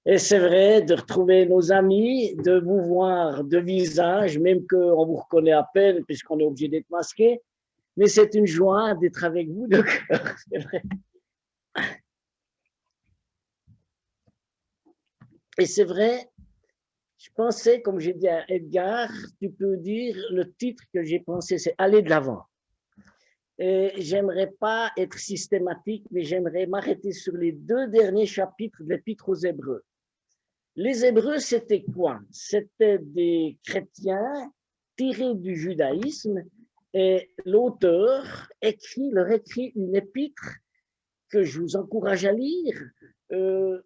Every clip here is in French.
Et c'est vrai de retrouver nos amis, de vous voir de visage, même qu'on vous reconnaît à peine puisqu'on est obligé d'être masqué. Mais c'est une joie d'être avec vous de cœur, c'est vrai. Et c'est vrai, je pensais, comme j'ai dit à Edgar, tu peux dire, le titre que j'ai pensé, c'est Aller de l'avant. Et j'aimerais pas être systématique, mais j'aimerais m'arrêter sur les 2 derniers chapitres de l'Épître aux Hébreux. Les Hébreux, c'était quoi? C'était des chrétiens tirés du judaïsme et l'auteur leur écrit une épître que je vous encourage à lire. Euh,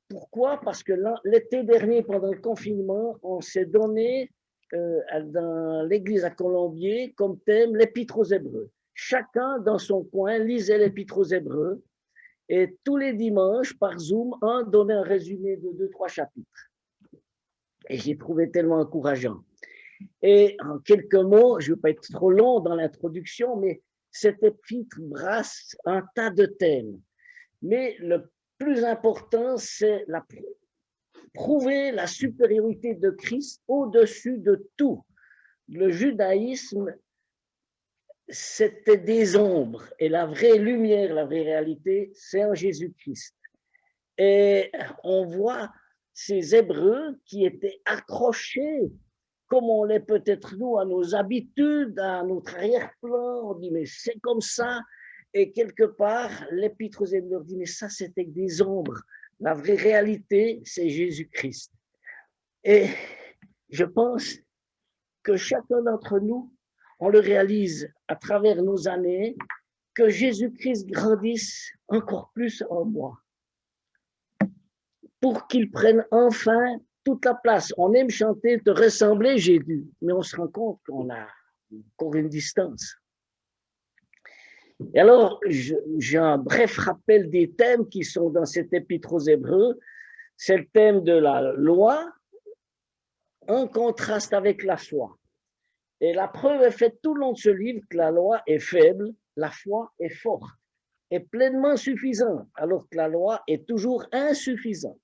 Pourquoi? Parce que l'été dernier, pendant le confinement, on s'est donné dans l'église à Colombier comme thème l'Épître aux Hébreux. Chacun dans son coin lisait l'Épître aux Hébreux et tous les dimanches, par Zoom, un donnait un résumé de 2-3 chapitres. Et j'ai trouvé tellement encourageant. Et en quelques mots, je ne veux pas être trop long dans l'introduction, mais cette épître brasse un tas de thèmes. Mais le plus important, c'est prouver la supériorité de Christ au-dessus de tout. Le judaïsme, c'était des ombres, et la vraie lumière, la vraie réalité, c'est en Jésus-Christ. Et on voit ces Hébreux qui étaient accrochés, comme on l'est peut-être nous, à nos habitudes, à notre arrière-plan. On dit, mais c'est comme ça. Et quelque part, l'Épître aux Hébreux dit, mais ça, c'était des ombres. La vraie réalité, c'est Jésus-Christ. Et je pense que chacun d'entre nous, on le réalise à travers nos années, que Jésus-Christ grandisse encore plus en moi, pour qu'il prenne enfin toute la place. On aime chanter, te ressembler, Jésus, mais on se rend compte qu'on a encore une distance. Et alors, j'ai un bref rappel des thèmes qui sont dans cet épître aux Hébreux. C'est le thème de la loi en contraste avec la foi. Et la preuve est faite tout le long de ce livre que la loi est faible, la foi est forte, est pleinement suffisante, alors que la loi est toujours insuffisante.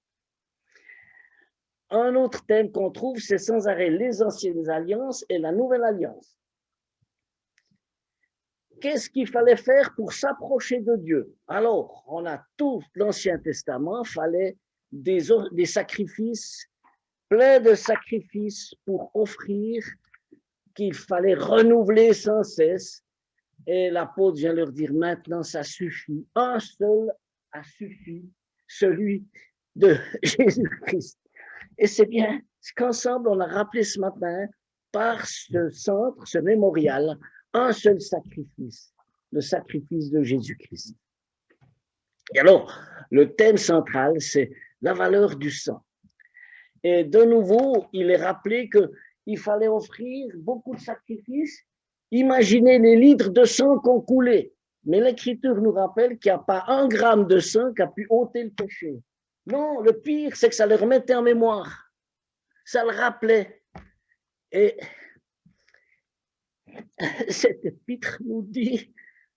Un autre thème qu'on trouve, c'est sans arrêt les anciennes alliances et la nouvelle alliance. Qu'est-ce qu'il fallait faire pour s'approcher de Dieu? Alors, on a tout l'Ancien Testament, il fallait des sacrifices, plein de sacrifices pour offrir, qu'il fallait renouveler sans cesse. Et l'apôtre vient leur dire, maintenant ça suffit. Un seul a suffi, celui de Jésus-Christ. Et c'est bien ce qu'ensemble on a rappelé ce matin par ce centre, ce mémorial, un seul sacrifice, le sacrifice de Jésus-Christ. Et alors, le thème central, c'est la valeur du sang. Et de nouveau, il est rappelé qu'il fallait offrir beaucoup de sacrifices. Imaginez les litres de sang qu'on coulait. Mais l'Écriture nous rappelle qu'il n'y a pas 1 gramme de sang qui a pu ôter le péché. Non, le pire, c'est que ça le remettait en mémoire. Ça le rappelait. Et cet épître nous dit,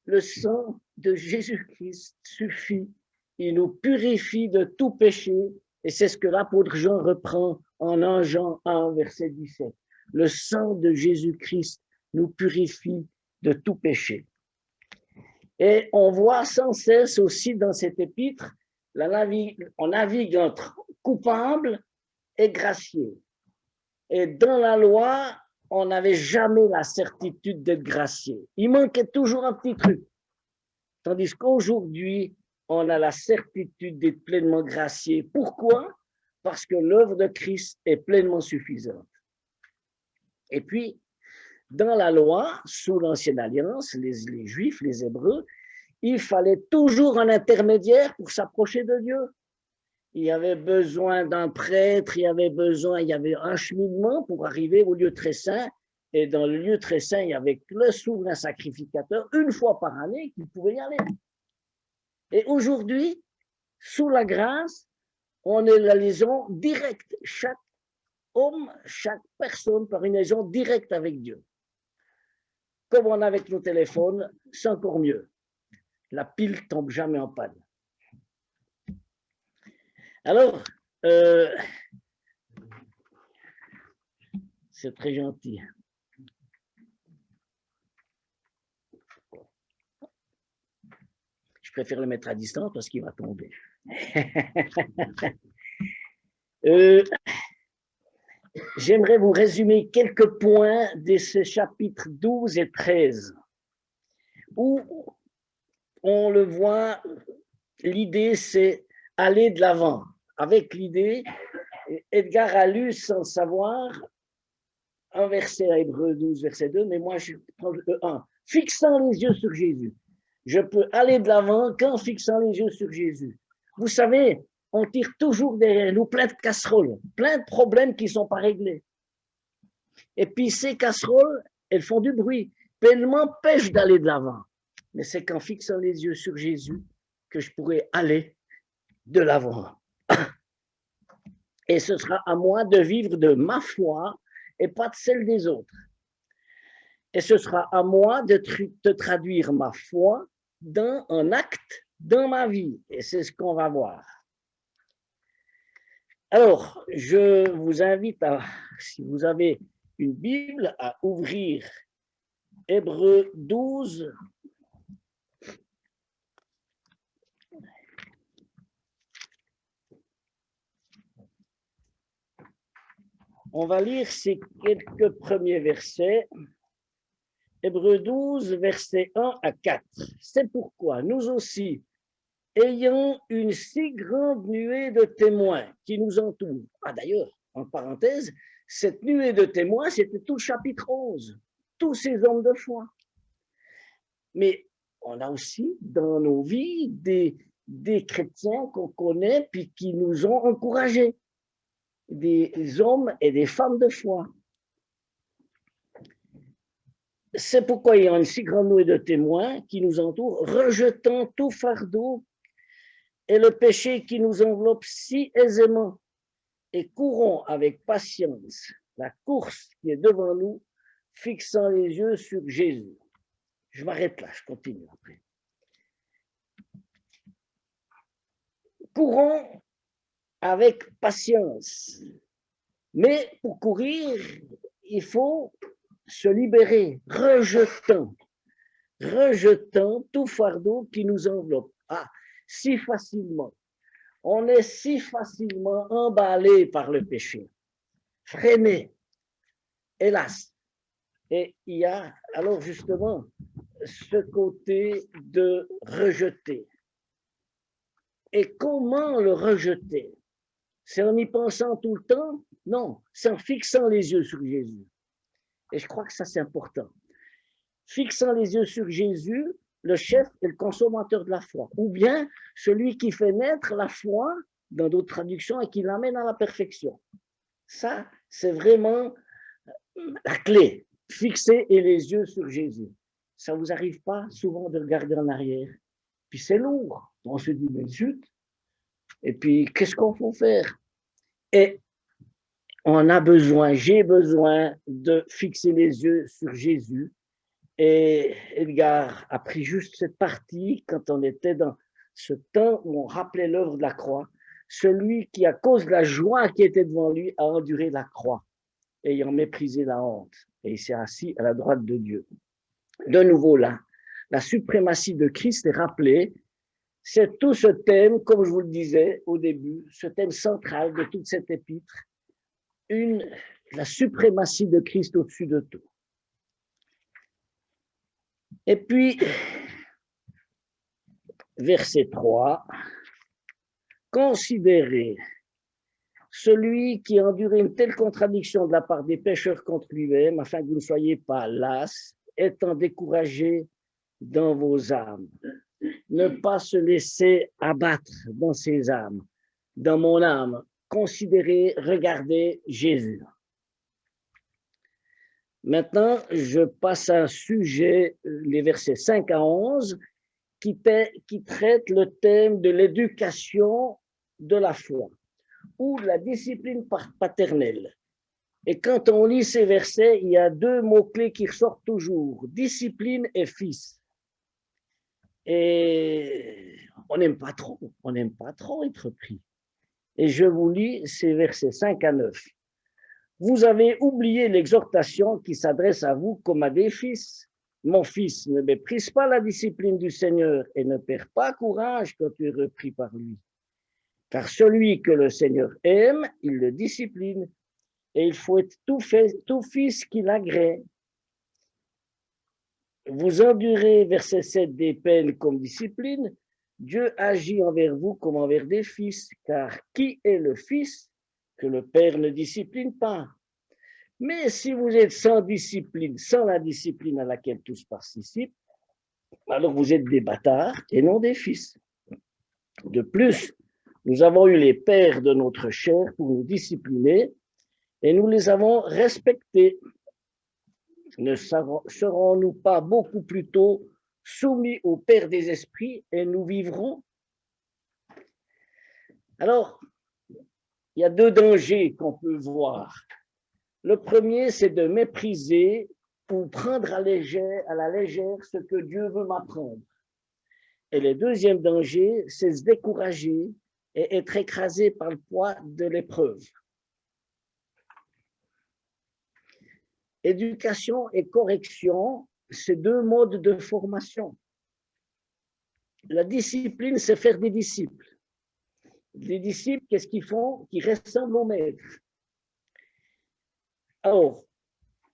le sang de Jésus-Christ suffit. Il nous purifie de tout péché. Et c'est ce que l'apôtre Jean reprend en 1 Jean 1, verset 17. Le sang de Jésus-Christ nous purifie de tout péché. Et on voit sans cesse aussi dans cet épître, on navigue entre coupable et gracié. Et dans la loi, on n'avait jamais la certitude d'être gracié. Il manquait toujours un petit truc. Tandis qu'aujourd'hui, on a la certitude d'être pleinement gracié. Pourquoi? Parce que l'œuvre de Christ est pleinement suffisante. Et puis, dans la loi, sous l'Ancienne Alliance, les Juifs, les Hébreux, il fallait toujours un intermédiaire pour s'approcher de Dieu. Il y avait besoin d'un prêtre, il y avait un cheminement pour arriver au lieu très saint. Et dans le lieu très saint, il y avait que le souverain sacrificateur, une fois par année, qui pouvait y aller. Et aujourd'hui, sous la grâce, on est la liaison directe. Chaque homme, chaque personne par une liaison directe avec Dieu. Comme on a avec nos téléphones, c'est encore mieux. La pile tombe jamais en panne. Alors, C'est très gentil. Je préfère le mettre à distance parce qu'il va tomber. J'aimerais vous résumer quelques points de ces chapitres 12 et 13, où on le voit, l'idée c'est aller de l'avant. Avec l'idée, Edgar a lu sans savoir un verset à Hébreux 12, verset 2, mais moi je prends le 1. Fixant les yeux sur Jésus. Je peux aller de l'avant qu'en fixant les yeux sur Jésus. Vous savez, on tire toujours derrière nous plein de casseroles, plein de problèmes qui ne sont pas réglés. Et puis ces casseroles, elles font du bruit, puis elles m'empêchent d'aller de l'avant. Mais c'est qu'en fixant les yeux sur Jésus que je pourrai aller de l'avant. Et ce sera à moi de vivre de ma foi et pas de celle des autres. Et ce sera à moi de traduire ma foi dans un acte dans ma vie. Et c'est ce qu'on va voir. Alors, je vous invite, si vous avez une Bible, à ouvrir Hébreux 12. On va lire ces quelques premiers versets. Hébreux 12, versets 1 à 4. C'est pourquoi nous aussi, ayant une si grande nuée de témoins qui nous entourent. Ah d'ailleurs, en parenthèse, cette nuée de témoins, c'était tout le chapitre 11, tous ces hommes de foi. Mais on a aussi dans nos vies des chrétiens qu'on connaît puis qui nous ont encouragés, des hommes et des femmes de foi. C'est pourquoi il y a une si grande nuée de témoins qui nous entourent, rejetant tout fardeau et le péché qui nous enveloppe si aisément, et courons avec patience la course qui est devant nous, fixant les yeux sur Jésus. Je m'arrête là, je continue après. Courons avec patience, mais pour courir, il faut se libérer, rejetant tout fardeau qui nous enveloppe. Ah, si facilement. On est si facilement emballé par le péché, freiné, hélas. Et il y a alors justement ce côté de rejeter. Et comment le rejeter? C'est en y pensant tout le temps? Non, c'est en fixant les yeux sur Jésus. Et je crois que ça, c'est important. Fixant les yeux sur Jésus, le chef est le consommateur de la foi. Ou bien celui qui fait naître la foi, dans d'autres traductions, et qui l'amène à la perfection. Ça, c'est vraiment la clé. Fixer les yeux sur Jésus. Ça ne vous arrive pas souvent de regarder en arrière? Puis c'est lourd. On se dit, mais zut. Et puis, qu'est-ce qu'on faut faire? Et on a besoin, j'ai besoin de fixer les yeux sur Jésus. Et Edgar a pris juste cette partie quand on était dans ce temps où on rappelait l'œuvre de la croix. Celui qui, à cause de la joie qui était devant lui, a enduré la croix, ayant méprisé la honte. Et il s'est assis à la droite de Dieu. De nouveau là, la suprématie de Christ est rappelée. C'est tout ce thème, comme je vous le disais au début, ce thème central de toute cette épître, la suprématie de Christ au-dessus de tout. Et puis, verset 3, considérez celui qui a enduré une telle contradiction de la part des pécheurs contre lui-même, afin que vous ne soyez pas las, étant découragés dans vos âmes. Ne pas se laisser abattre dans ses âmes, dans mon âme. Considérez, regardez Jésus. Maintenant, je passe à un sujet, les versets 5 à 11, qui traite le thème de l'éducation de la foi ou de la discipline paternelle. Et quand on lit ces versets, il y a deux mots-clés qui ressortent toujours, discipline et fils. Et on n'aime pas trop être pris. Et je vous lis ces versets 5 à 9. Vous avez oublié l'exhortation qui s'adresse à vous comme à des fils. Mon fils, ne méprise pas la discipline du Seigneur et ne perds pas courage quand tu es repris par lui. Car celui que le Seigneur aime, il le discipline, et il faut être tout fils qu'il agrée. Vous endurez, verset 7, des peines comme discipline. Dieu agit envers vous comme envers des fils, car qui est le fils que le Père ne discipline pas? Mais si vous êtes sans discipline, sans la discipline à laquelle tous participent, alors vous êtes des bâtards et non des fils. De plus, nous avons eu les pères de notre chair pour nous discipliner et nous les avons respectés. Ne serons-nous pas beaucoup plus tôt soumis au Père des esprits et nous vivrons? Alors, il y a deux dangers qu'on peut voir. Le premier, c'est de mépriser ou prendre à la légère ce que Dieu veut m'apprendre. Et le deuxième danger, c'est se décourager et être écrasé par le poids de l'épreuve. Éducation et correction, c'est deux modes de formation. La discipline, c'est faire des disciples. Les disciples, qu'est-ce qu'ils font? Qui ressemblent au maître. Alors,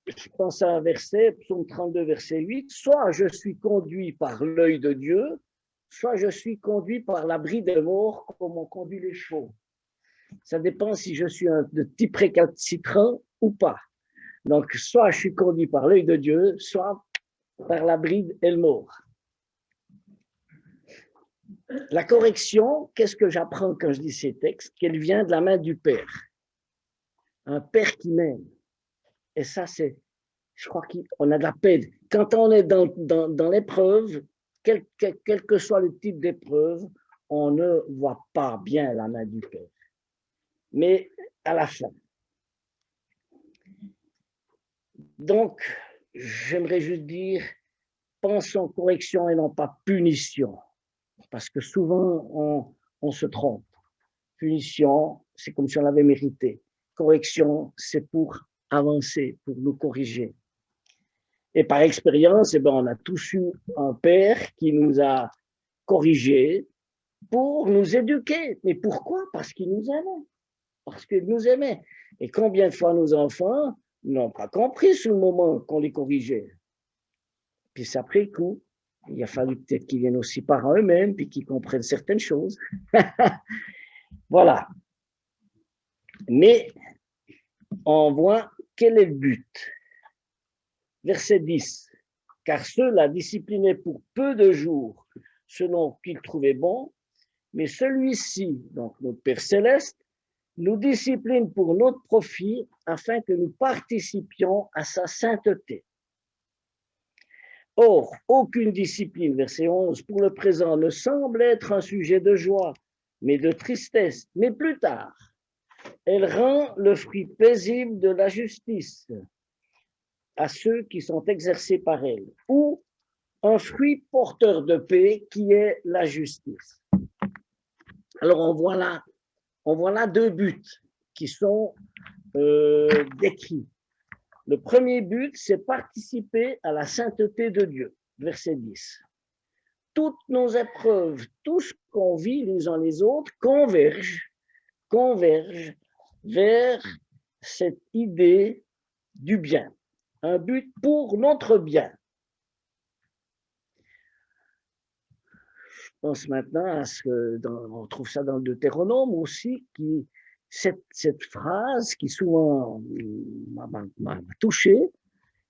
je pense à un verset, psaume 32, verset 8, soit je suis conduit par l'œil de Dieu, soit je suis conduit par la bride des morts, comme on conduit les chevaux. Ça dépend si je suis de type récalcitrant ou pas. Donc, soit je suis conduit par l'œil de Dieu, soit par la bride et le mort. La correction, qu'est-ce que j'apprends quand je dis ces textes? Qu'elle vient de la main du Père. Un Père qui m'aime. Et ça, c'est, je crois qu'on a de la peine. Quand on est dans l'épreuve, quel que soit le type d'épreuve, on ne voit pas bien la main du Père. Mais à la fin. Donc, j'aimerais juste dire, pensons correction et non pas punition. Parce que souvent, on se trompe. Punition, c'est comme si on l'avait mérité. Correction, c'est pour avancer, pour nous corriger. Et par expérience, eh ben, on a tous eu un père qui nous a corrigés pour nous éduquer. Mais pourquoi? Parce qu'il nous aimait. Parce qu'il nous aimait. Et combien de fois nos enfants n'ont pas compris sur le moment qu'on les corrigeait. Puis c'est après le coup, il a fallu peut-être qu'ils viennent aussi par eux-mêmes, puis qu'ils comprennent certaines choses. Voilà. Mais on voit quel est le but. Verset 10. Car ceux-là disciplinaient pour peu de jours, selon qu'ils trouvaient bon, mais celui-ci, donc notre Père Céleste, nous discipline pour notre profit, afin que nous participions à sa sainteté. Or, aucune discipline, verset 11, pour le présent ne semble être un sujet de joie, mais de tristesse. Mais plus tard, elle rend le fruit paisible de la justice à ceux qui sont exercés par elle, ou un fruit porteur de paix qui est la justice. Alors on voit là deux buts qui sont décrits. Le premier but, c'est participer à la sainteté de Dieu, verset 10. Toutes nos épreuves, tout ce qu'on vit les uns les autres, convergent vers cette idée du bien, un but pour notre bien. Je pense maintenant à ce que on trouve ça dans le Deutéronome aussi, cette phrase qui souvent m'a touché,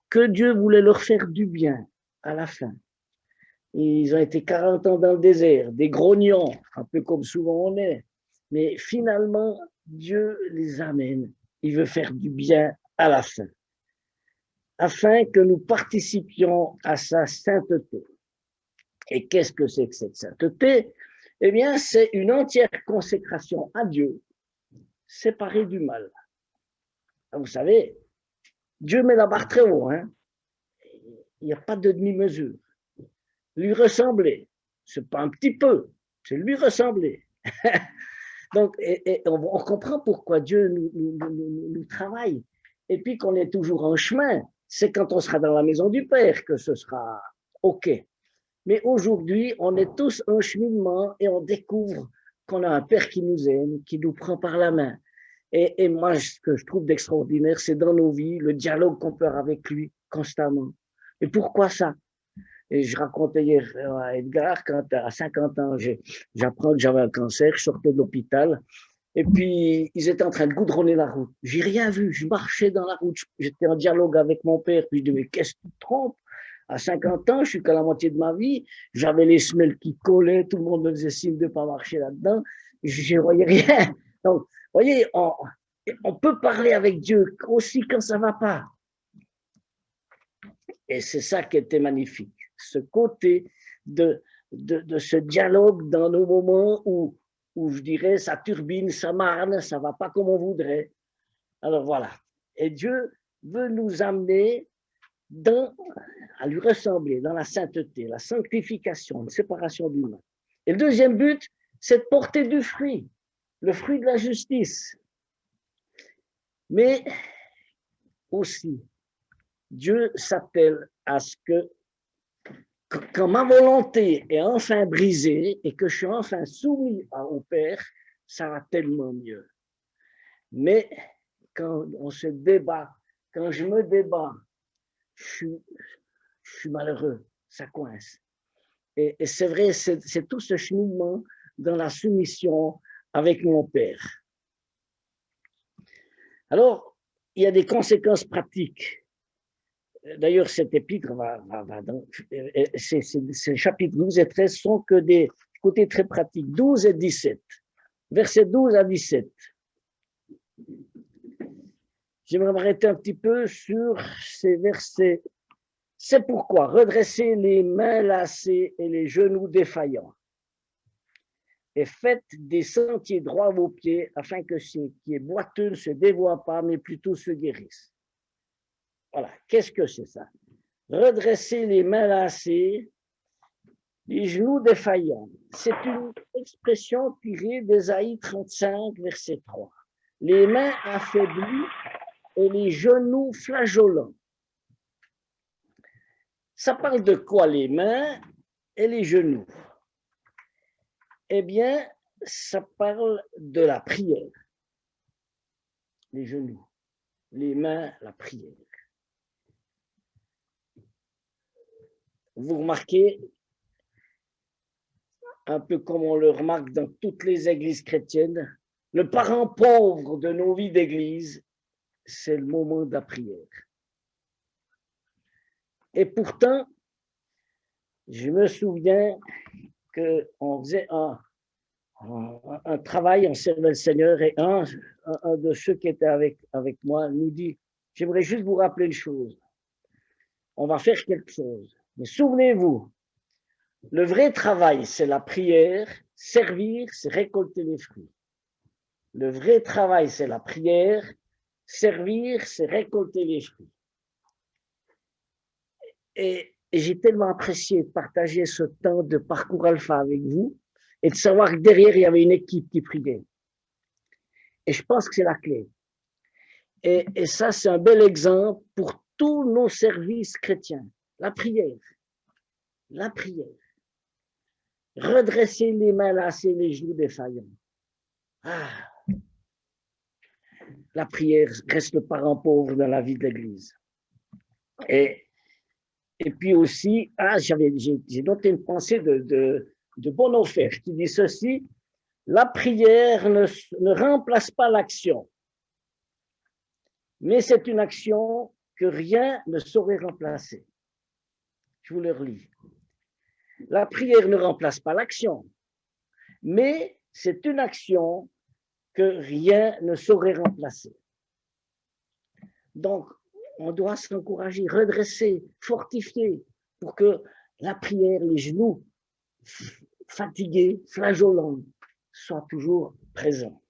que Dieu voulait leur faire du bien à la fin. Ils ont été 40 ans dans le désert, des grognons, un peu comme souvent on est. Mais finalement, Dieu les amène. Il veut faire du bien à la fin, afin que nous participions à sa sainteté. Et qu'est-ce que c'est que cette sainteté? Eh bien, c'est une entière consécration à Dieu, séparée du mal. Vous savez, Dieu met la barre très haut. Hein? Il n'y a pas de demi-mesure. Lui ressembler, c'est pas un petit peu, c'est lui ressembler. Donc, on comprend pourquoi Dieu nous travaille. Et puis qu'on est toujours en chemin, c'est quand on sera dans la maison du Père que ce sera OK. Mais aujourd'hui, on est tous en cheminement et on découvre qu'on a un Père qui nous aime, qui nous prend par la main. Et moi, ce que je trouve d'extraordinaire, c'est dans nos vies, le dialogue qu'on peut avoir avec lui constamment. Et pourquoi ça? Et je racontais hier à Edgar, quand à 50 ans, j'apprends que j'avais un cancer, je sortais de l'hôpital, et puis ils étaient en train de goudronner la route. J'ai rien vu, je marchais dans la route, j'étais en dialogue avec mon père, puis je disais, mais qu'est-ce que tu te trompes? À 50 ans, je suis qu'à la moitié de ma vie, j'avais les semelles qui collaient, tout le monde me faisait signe de ne pas marcher là-dedans, je ne voyais rien. Donc, vous voyez, on peut parler avec Dieu aussi quand ça ne va pas. Et c'est ça qui était magnifique, ce côté de ce dialogue dans nos moments où je dirais, ça turbine, ça marne, ça ne va pas comme on voudrait. Alors voilà. Et Dieu veut nous amener à lui ressembler, dans la sainteté, la sanctification, la séparation du mal. Et le deuxième but, c'est de porter du fruit, le fruit de la justice. Mais aussi, Dieu s'appelle à ce que, quand ma volonté est enfin brisée et que je suis enfin soumis au Père, ça va tellement mieux. Mais quand on se débat, quand je me débat, je suis malheureux, ça coince. Et c'est vrai, c'est tout ce cheminement dans la soumission avec mon Père. Alors, il y a des conséquences pratiques. D'ailleurs, cet épître ces chapitres 12 et 13 sont que des côtés très pratiques. 12 et 17. Versets 12 à 17. J'aimerais m'arrêter un petit peu sur ces versets. C'est pourquoi redressez les mains lassées et les genoux défaillants. Et faites des sentiers droits à vos pieds, afin que ce qui est boiteux ne se dévoie pas, mais plutôt se guérisse. Voilà. Qu'est-ce que c'est ça? Redresser les mains lassées, les genoux défaillants. C'est une expression tirée d'Ésaïe 35, verset 3. Les mains affaiblies et les genoux flageolants. Ça parle de quoi, les mains et les genoux? Eh bien, ça parle de la prière. Les genoux, les mains, la prière. Vous remarquez, un peu comme on le remarque dans toutes les églises chrétiennes, le parent pauvre de nos vies d'église, c'est le moment de la prière. Et pourtant, je me souviens qu'on faisait un travail, on servait le Seigneur, et un de ceux qui étaient avec moi nous dit, j'aimerais juste vous rappeler une chose, on va faire quelque chose, mais souvenez-vous, le vrai travail, c'est la prière, servir, c'est récolter les fruits. Le vrai travail, c'est la prière, servir, c'est récolter les fruits. Et j'ai tellement apprécié de partager ce temps de parcours alpha avec vous et de savoir que derrière, il y avait une équipe qui priait. Et je pense que c'est la clé. Et ça, c'est un bel exemple pour tous nos services chrétiens. La prière. La prière. Redresser les mains, lasser les genoux défaillants. Ah. La prière reste le parent pauvre dans la vie de l'Église. Et puis aussi, j'ai noté une pensée de Bonhoeffer qui dit ceci, la prière ne remplace pas l'action, mais c'est une action que rien ne saurait remplacer. Je vous le relis. La prière ne remplace pas l'action, mais c'est une action que rien ne saurait remplacer. Donc, on doit s'encourager, redresser, fortifier pour que la prière, les genoux fatigués, flageolants, soient toujours présents.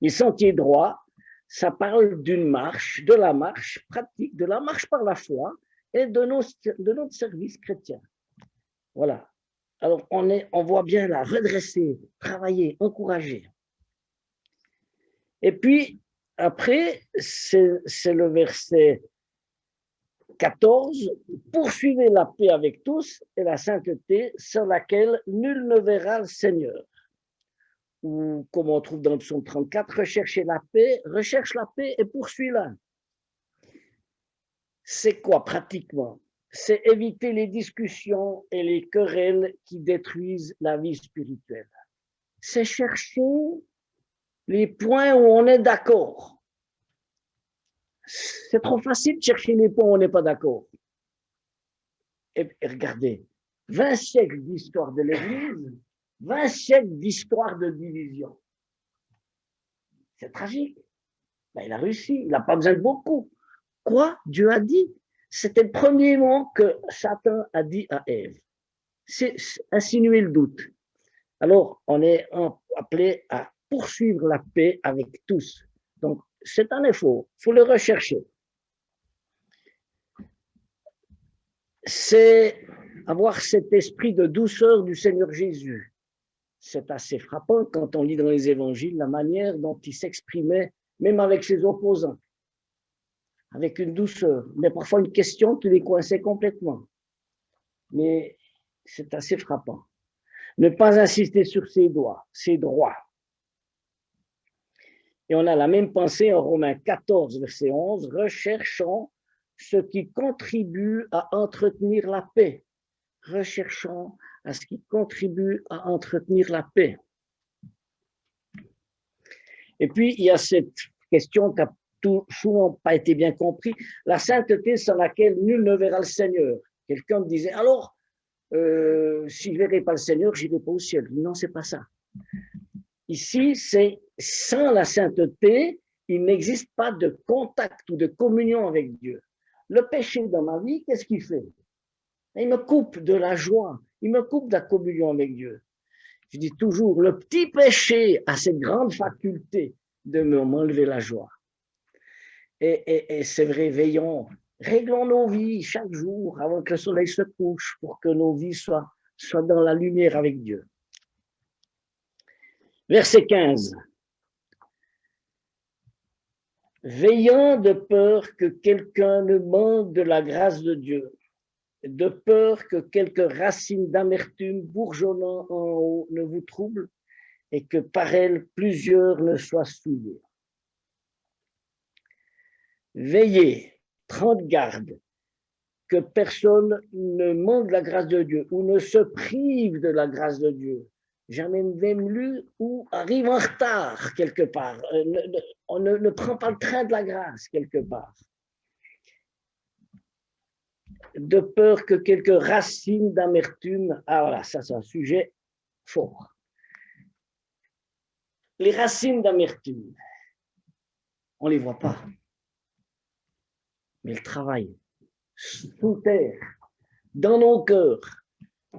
Les sentiers droits, ça parle d'une marche, de la marche pratique, de la marche par la foi et de notre service chrétien. Voilà. Alors, on voit bien là, redresser, travailler, encourager. Et puis, après, c'est le verset 14, poursuivez la paix avec tous et la sainteté sans laquelle nul ne verra le Seigneur. Ou comme on trouve dans le psaume 34, recherchez la paix, recherche la paix et poursuis-la. C'est quoi pratiquement? C'est éviter les discussions et les querelles qui détruisent la vie spirituelle. C'est chercher les points où on est d'accord. C'est trop facile de chercher les points où on n'est pas d'accord. Et regardez, 20 siècles d'histoire de l'Église, 20 siècles d'histoire de division. C'est tragique. Ben, il a réussi, il n'a pas besoin de beaucoup. Quoi? Dieu a dit. C'était le premier mot que Satan a dit à Ève. C'est insinuer le doute. Alors, on est appelé à poursuivre la paix avec tous. Donc, c'est un effort, il faut le rechercher. C'est avoir cet esprit de douceur du Seigneur Jésus. C'est assez frappant quand on lit dans les évangiles la manière dont il s'exprimait, même avec ses opposants, avec une douceur, mais parfois une question qui les coinçait complètement. Mais c'est assez frappant. Ne pas insister sur ses droits. Et on a la même pensée en Romains 14, verset 11, recherchons ce qui contribue à entretenir la paix. Recherchons à ce qui contribue à entretenir la paix. Et puis, il y a cette question qui n'a souvent pas été bien comprise, la sainteté sans laquelle nul ne verra le Seigneur. Quelqu'un me disait, alors, si je ne verrai pas le Seigneur, je n'irai pas au ciel. Non, ce n'est pas ça. Ici, c'est sans la sainteté, il n'existe pas de contact ou de communion avec Dieu. Le péché dans ma vie, qu'est-ce qu'il fait? Il me coupe de la joie, il me coupe de la communion avec Dieu. Je dis toujours, le petit péché a cette grande faculté de m'enlever la joie. Et c'est vrai, veillons, réglons nos vies chaque jour avant que le soleil se couche pour que nos vies soient dans la lumière avec Dieu. Verset 15. Veillant de peur que quelqu'un ne manque de la grâce de Dieu, de peur que quelques racines d'amertume bourgeonnant en haut ne vous troublent et que par elles plusieurs ne soient souillés. Veillez, prendre garde, que personne ne manque de la grâce de Dieu ou ne se prive de la grâce de Dieu. Jamais même lu ou arrive en retard quelque part. On ne prend pas le train de la grâce quelque part. De peur que quelques racines d'amertume, ah voilà, ça c'est un sujet fort. Les racines d'amertume, on ne les voit pas, mais elles travaillent sous terre, dans nos cœurs.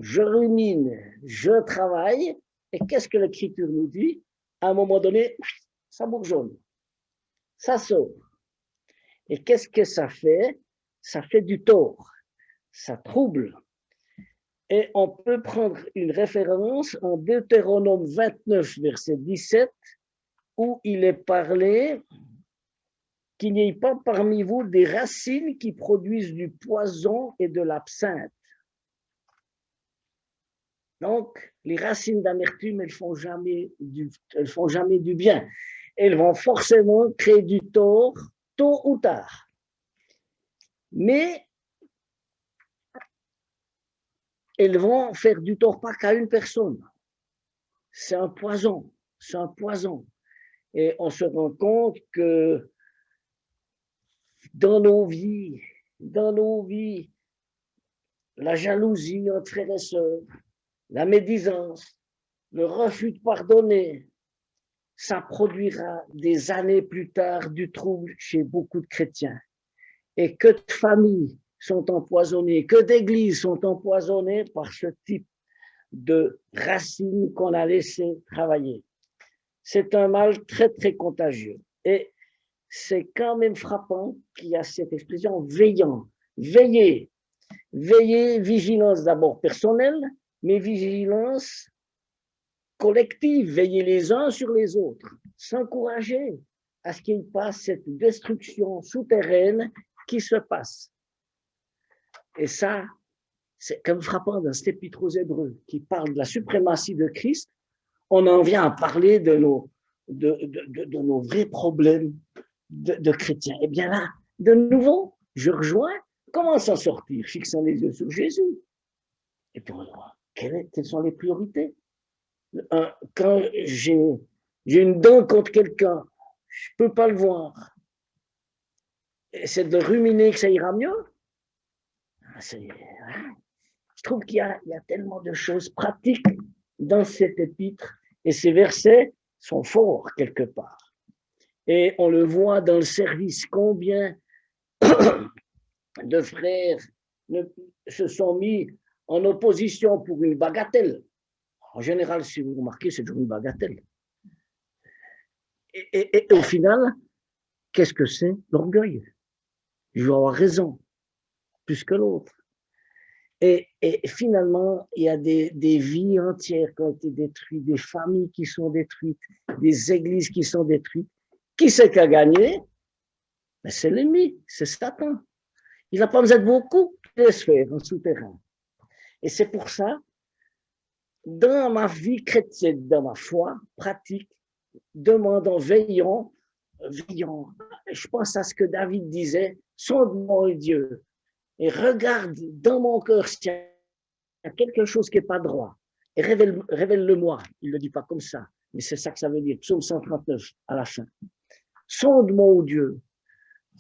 Je rumine, je travaille, et qu'est-ce que l'Écriture nous dit? À un moment donné, ça bourgeonne, ça sort. Et qu'est-ce que ça fait? Ça fait du tort, ça trouble. Et on peut prendre une référence en Deutéronome 29, verset 17, où il est parlé qu'il n'y ait pas parmi vous des racines qui produisent du poison et de l'absinthe. Donc, les racines d'amertume, elles font jamais du bien. Elles vont forcément créer du tort, tôt ou tard. Mais elles vont faire du tort pas qu'à une personne. C'est un poison, c'est un poison. Et on se rend compte que dans nos vies, la jalousie entre frères et sœurs, la médisance, le refus de pardonner, ça produira des années plus tard du trouble chez beaucoup de chrétiens. Et que de familles sont empoisonnées, que d'églises sont empoisonnées par ce type de racines qu'on a laissé travailler. C'est un mal très, très contagieux. Et c'est quand même frappant qu'il y a cette expression veillant, veiller, vigilance d'abord personnelle, mais vigilance collective, veiller les uns sur les autres, s'encourager à ce qu'il passe cette destruction souterraine qui se passe. Et ça, c'est comme frappant dans cet épître aux Hébreux qui parle de la suprématie de Christ, on en vient à parler de nos vrais problèmes de chrétiens. Eh bien là, de nouveau, je rejoins, comment s'en sortir? Fixant les yeux sur Jésus. Et puis on voit quelles sont les priorités. Quand j'ai une dent contre quelqu'un, je ne peux pas le voir. C'est de ruminer que ça ira mieux. Je trouve qu'il y a tellement de choses pratiques dans cet épître et ces versets sont forts quelque part. Et on le voit dans le service, combien de frères se sont mis en opposition pour une bagatelle. En général, si vous remarquez, c'est toujours une bagatelle. Et au final, qu'est-ce que c'est? L'orgueil. Je veux avoir raison, plus que l'autre. Et finalement, il y a des vies entières qui ont été détruites, des familles qui sont détruites, des églises qui sont détruites. Qui c'est qui a gagné? Ben, c'est l'ennemi, c'est Satan. Il n'a pas besoin de beaucoup, il laisse faire en souterrain. Et c'est pour ça, dans ma vie chrétienne, dans ma foi pratique, demandons, veillons, je pense à ce que David disait, sonde-moi, Dieu, et regarde dans mon cœur s'il y a quelque chose qui n'est pas droit, et révèle-le-moi. Il ne le dit pas comme ça, mais c'est ça que ça veut dire, psaume 139 à la fin. Sonde-moi, Dieu,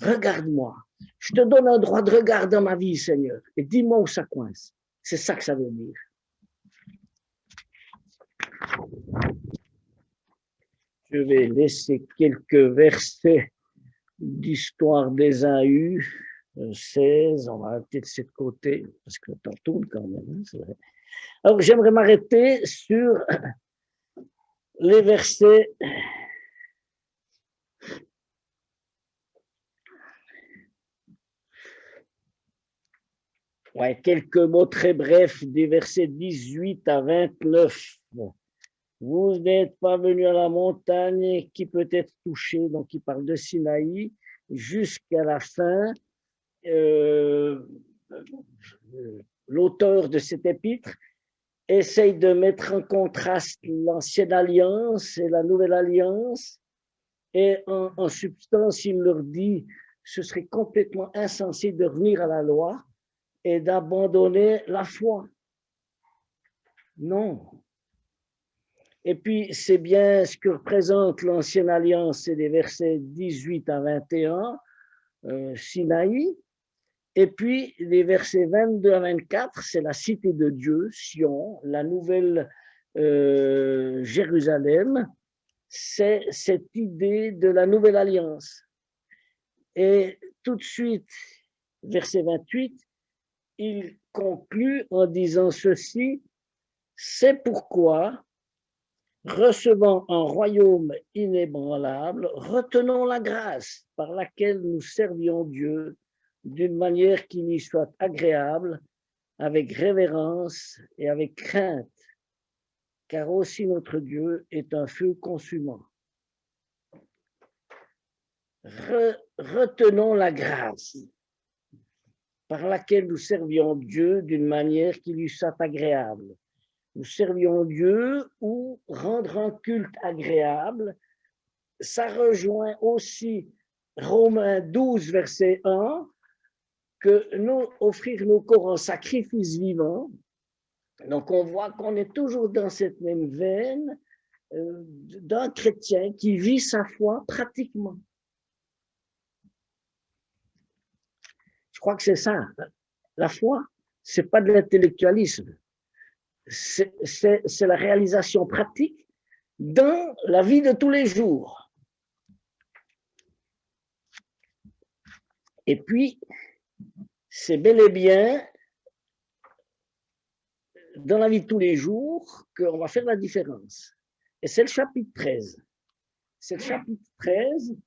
regarde-moi. Je te donne un droit de regard dans ma vie, Seigneur, et dis-moi où ça coince. C'est ça que ça veut dire. Je vais laisser quelques versets d'histoire d'Ésaü, 16, on va arrêter de ce côté, parce que le temps tourne quand même, c'est vrai. Alors, j'aimerais m'arrêter sur les versets quelques mots très brefs des versets 18 à 29. Vous n'êtes pas venu à la montagne qui peut être touchée, donc il parle de Sinaï, jusqu'à la fin. L'auteur de cet épître essaye de mettre en contraste l'ancienne alliance et la nouvelle alliance, et en substance, il leur dit ce serait complètement insensé de revenir à la loi et d'abandonner la foi. Non. Et puis, c'est bien ce que représente l'ancienne alliance, c'est des versets 18 à 21, Sinaï. Et puis, les versets 22 à 24, c'est la cité de Dieu, Sion, la nouvelle Jérusalem. C'est cette idée de la nouvelle alliance. Et tout de suite, verset 28, il conclut en disant ceci, c'est pourquoi, recevant un royaume inébranlable, retenons la grâce par laquelle nous servions Dieu d'une manière qui lui soit agréable, avec révérence et avec crainte, car aussi notre Dieu est un feu consumant. Retenons la grâce par laquelle nous servions Dieu d'une manière qui lui soit agréable. Nous servions Dieu ou rendre un culte agréable. Ça rejoint aussi Romains 12, verset 1, que nous offrir nos corps en sacrifice vivant. Donc on voit qu'on est toujours dans cette même veine d'un chrétien qui vit sa foi pratiquement. Je crois que c'est ça. La foi, c'est pas de l'intellectualisme. C'est la réalisation pratique dans la vie de tous les jours. Et puis, c'est bel et bien dans la vie de tous les jours qu'on va faire la différence. Et c'est le chapitre 13. C'est le chapitre 13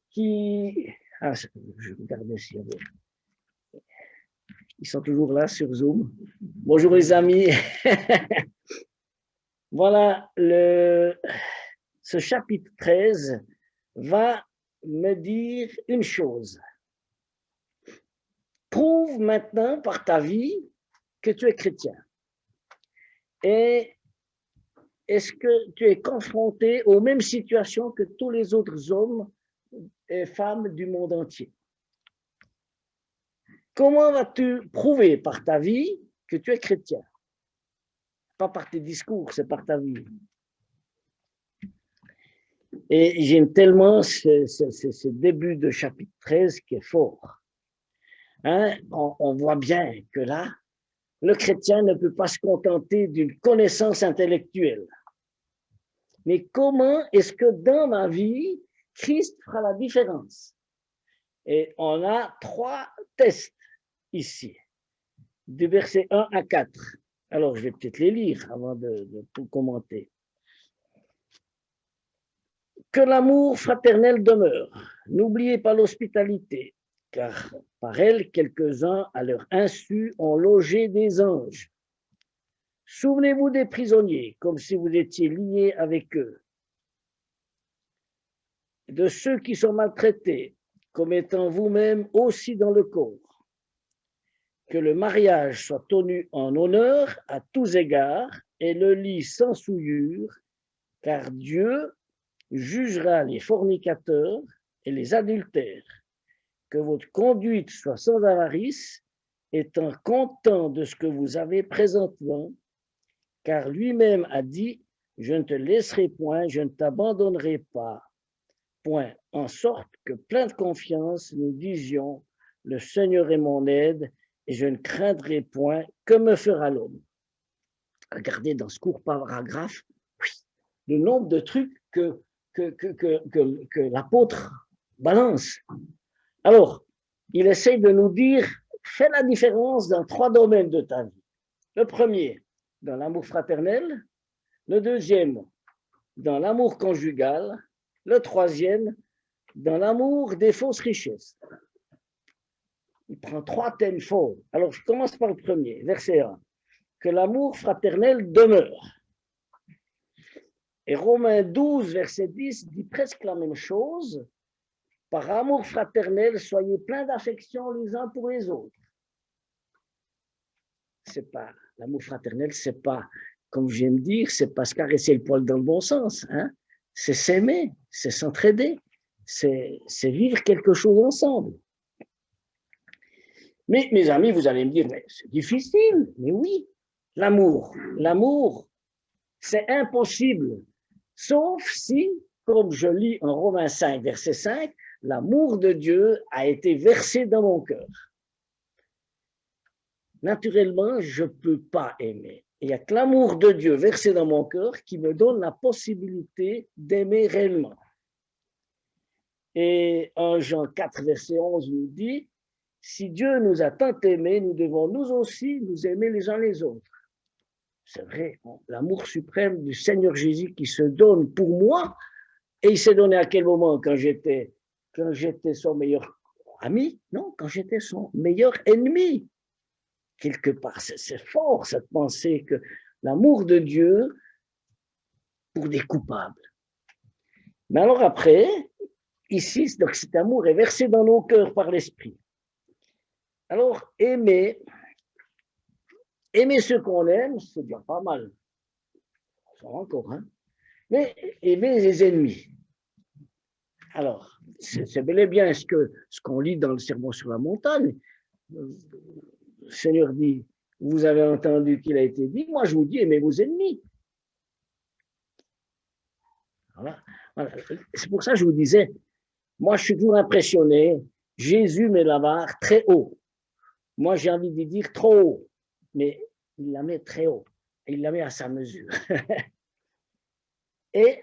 qui... Ah, je regardais s'il y avait... Ils sont toujours là sur Zoom. Bonjour les amis. Voilà, ce chapitre 13 va me dire une chose. Prouve maintenant par ta vie que tu es chrétien. Et est-ce que tu es confronté aux mêmes situations que tous les autres hommes et femmes du monde entier? Comment vas-tu prouver par ta vie que tu es chrétien? Pas par tes discours, c'est par ta vie. Et j'aime tellement ce début de chapitre 13 qui est fort. Hein? On voit bien que là, le chrétien ne peut pas se contenter d'une connaissance intellectuelle. Mais comment est-ce que dans ma vie, Christ fera la différence? Et on a 3 tests ici, du verset 1 à 4. Alors, je vais peut-être les lire avant de tout commenter. Que l'amour fraternel demeure. N'oubliez pas l'hospitalité, car par elle, quelques-uns, à leur insu, ont logé des anges. Souvenez-vous des prisonniers, comme si vous étiez liés avec eux. De ceux qui sont maltraités, comme étant vous-même aussi dans le corps. Que le mariage soit tenu en honneur à tous égards et le lit sans souillure, car Dieu jugera les fornicateurs et les adultères. Que votre conduite soit sans avarice, étant content de ce que vous avez présentement, car lui-même a dit, je ne te laisserai point, je ne t'abandonnerai pas. Point. En sorte que, plein de confiance, nous disions, le Seigneur est mon aide, et je ne craindrai point, que me fera l'homme? Regardez dans ce court paragraphe, le nombre de trucs que l'apôtre balance. Alors, il essaye de nous dire, fais la différence dans 3 domaines de ta vie. Le premier, dans l'amour fraternel. Le deuxième, dans l'amour conjugal. Le troisième, dans l'amour des fausses richesses. Il prend 3 thèmes forts. Alors, je commence par le premier, verset 1. Que l'amour fraternel demeure. Et Romains 12, verset 10, dit presque la même chose. Par amour fraternel, soyez pleins d'affection les uns pour les autres. C'est pas, l'amour fraternel, c'est pas, comme je viens de dire, c'est pas se caresser le poil dans le bon sens. Hein? C'est s'aimer, c'est s'entraider, c'est vivre quelque chose ensemble. Mais mes amis, vous allez me dire, mais c'est difficile. Mais oui, l'amour, c'est impossible. Sauf si, comme je lis en Romains 5, verset 5, l'amour de Dieu a été versé dans mon cœur. Naturellement, je ne peux pas aimer. Il n'y a que l'amour de Dieu versé dans mon cœur qui me donne la possibilité d'aimer réellement. Et 1 Jean 4, verset 11 nous dit, si Dieu nous a tant aimés, nous devons nous aussi nous aimer les uns les autres. C'est vrai, l'amour suprême du Seigneur Jésus qui se donne pour moi, et il s'est donné à quel moment? Quand j'étais son meilleur ami? Non, quand j'étais son meilleur ennemi. Quelque part, c'est fort cette pensée que l'amour de Dieu pour des coupables. Mais alors après, ici, donc cet amour est versé dans nos cœurs par l'Esprit. Alors, aimer ceux qu'on aime, c'est déjà pas mal. Ça va encore, hein? Mais aimer les ennemis. Alors, c'est bel et bien ce qu'on lit dans le Sermon sur la montagne. Le Seigneur dit, vous avez entendu qu'il a été dit, moi je vous dis, aimez vos ennemis. Voilà. C'est pour ça que je vous disais, moi je suis toujours impressionné, Jésus met la barre très haut. Moi j'ai envie de dire trop haut, mais il la met très haut, il la met à sa mesure. Et